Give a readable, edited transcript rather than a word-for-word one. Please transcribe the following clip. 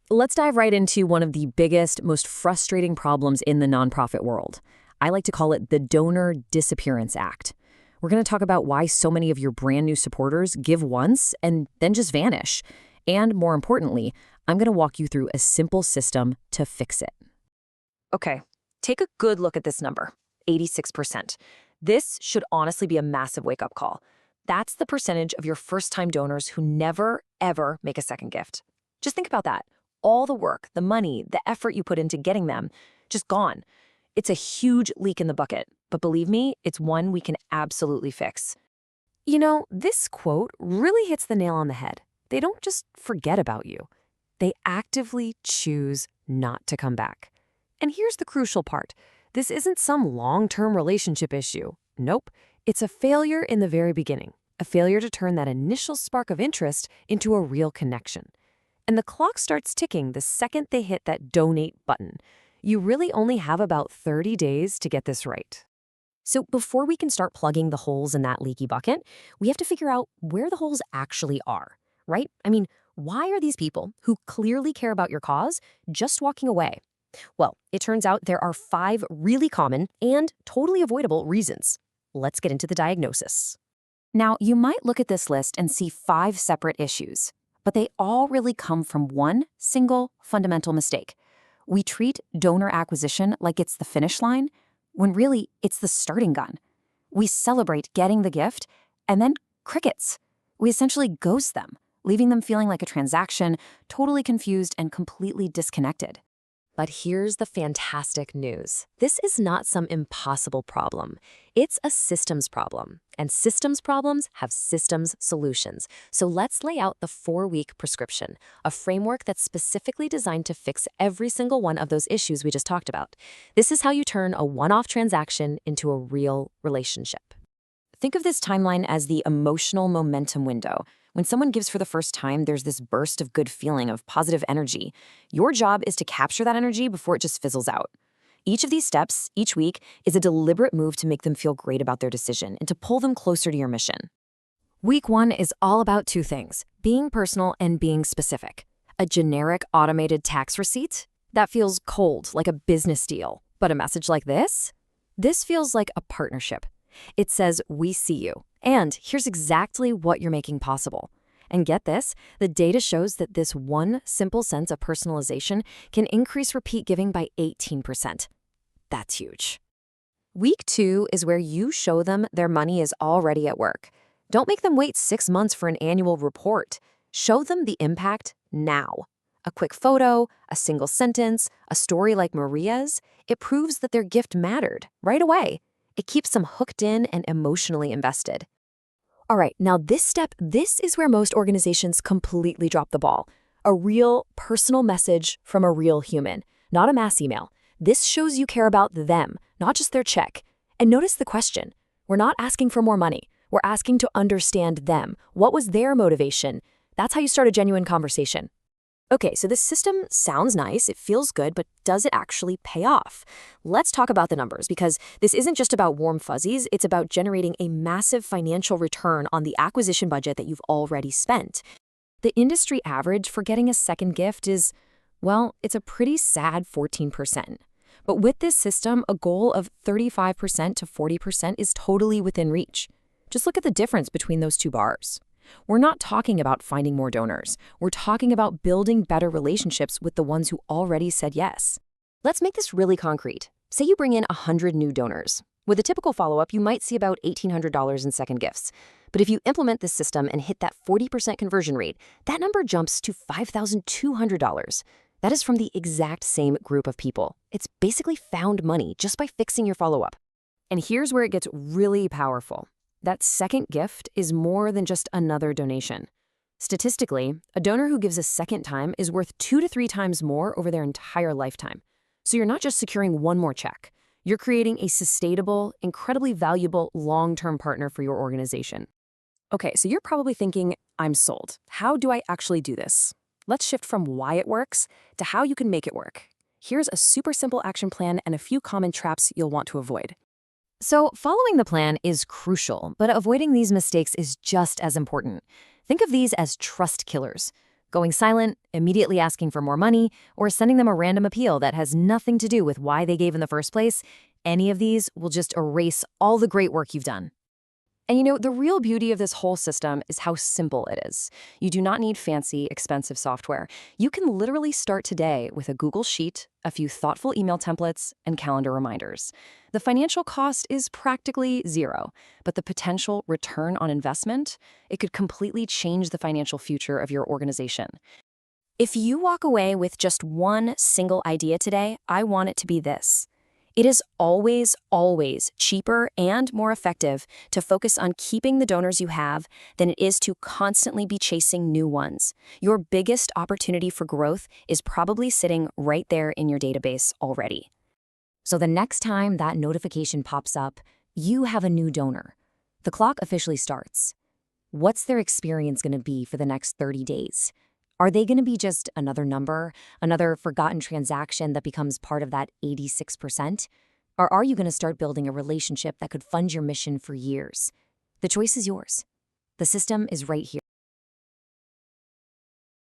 Let's dive right into one of the biggest, most frustrating problems in the nonprofit world. I like to call it the Donor Disappearance Act. We're going to talk about why so many of your brand new supporters give once and then just vanish. And more importantly, I'm going to walk you through a simple system to fix it. Okay, take a good look at this number, 86%. This should honestly be a massive wake-up call. That's the percentage of your first-time donors who never, ever make a second gift. Just think about that. All the work, the money, the effort you put into getting them, just gone. It's a huge leak in the bucket, but believe me, it's one we can absolutely fix. You know, this quote really hits the nail on the head. They don't just forget about you. They actively choose not to come back. And here's the crucial part. This isn't some long-term relationship issue. Nope. It's a failure in the very beginning. A failure to turn that initial spark of interest into a real connection. And the clock starts ticking the second they hit that donate button. You really only have about 30 days to get this right. So before we can start plugging the holes in that leaky bucket, we have to figure out where the holes actually are, right? I mean, why are these people who clearly care about your cause just walking away? Well, it turns out there are 5 really common and totally avoidable reasons. Let's get into the diagnosis. Now, you might look at this list and see 5 separate issues, but they all really come from one single fundamental mistake. We treat donor acquisition like it's the finish line, when really it's the starting gun. We celebrate getting the gift, and then crickets. We essentially ghost them, leaving them feeling like a transaction, totally confused and completely disconnected. But here's the fantastic news. This is not some impossible problem. It's a systems problem, and systems problems have systems solutions. So let's lay out the 4-week prescription, a framework that's specifically designed to fix every single one of those issues we just talked about. This is how you turn a one-off transaction into a real relationship. Think of this timeline as the emotional momentum window. When someone gives for the first time, there's this burst of good feeling, of positive energy. Your job is to capture that energy before it just fizzles out. Each of these steps, each week, is a deliberate move to make them feel great about their decision and to pull them closer to your mission. Week 1 is all about 2 things, being personal and being specific. A generic automated tax receipt? That feels cold, like a business deal. But a message like this? This feels like a partnership. It says, we see you, and here's exactly what you're making possible. And get this, the data shows that this one simple sense of personalization can increase repeat giving by 18%. That's huge. Week 2 is where you show them their money is already at work. Don't make them wait 6 months for an annual report. Show them the impact now. A quick photo, a single sentence, a story like Maria's, it proves that their gift mattered right away. It keeps them hooked in and emotionally invested. All right, now this is where most organizations completely drop the ball. A real personal message from a real human, not a mass email. This shows you care about them, not just their check. And notice the question. We're not asking for more money. We're asking to understand them. What was their motivation? That's how you start a genuine conversation. Okay, so this system sounds nice, it feels good, but does it actually pay off? Let's talk about the numbers, because this isn't just about warm fuzzies, it's about generating a massive financial return on the acquisition budget that you've already spent. The industry average for getting a second gift is, well, it's a pretty sad 14%. But with this system, a goal of 35% to 40% is totally within reach. Just look at the difference between those 2 bars. We're not talking about finding more donors. We're talking about building better relationships with the ones who already said yes. Let's make this really concrete. Say you bring in 100 new donors. With a typical follow-up, you might see about $1,800 in second gifts. But if you implement this system and hit that 40% conversion rate, that number jumps to $5,200. That is from the exact same group of people. It's basically found money just by fixing your follow-up. And here's where it gets really powerful. That second gift is more than just another donation. Statistically, a donor who gives a second time is worth 2 to 3 times more over their entire lifetime. So you're not just securing one more check. You're creating a sustainable, incredibly valuable, long-term partner for your organization. Okay, so you're probably thinking, I'm sold. How do I actually do this? Let's shift from why it works to how you can make it work. Here's a super simple action plan and a few common traps you'll want to avoid. So following the plan is crucial, but avoiding these mistakes is just as important. Think of these as trust killers. Going silent, immediately asking for more money, or sending them a random appeal that has nothing to do with why they gave in the first place, any of these will just erase all the great work you've done. And the real beauty of this whole system is how simple it is. You do not need fancy, expensive software. You can literally start today with a Google Sheet, a few thoughtful email templates, and calendar reminders. The financial cost is practically zero, but the potential return on investment, it could completely change the financial future of your organization. If you walk away with just one single idea today, I want it to be this. It is always, always cheaper and more effective to focus on keeping the donors you have than it is to constantly be chasing new ones. Your biggest opportunity for growth is probably sitting right there in your database already. So the next time that notification pops up, you have a new donor. The clock officially starts. What's their experience going to be for the next 30 days? Are they going to be just another number, another forgotten transaction that becomes part of that 86%? Or are you going to start building a relationship that could fund your mission for years? The choice is yours. The system is right here.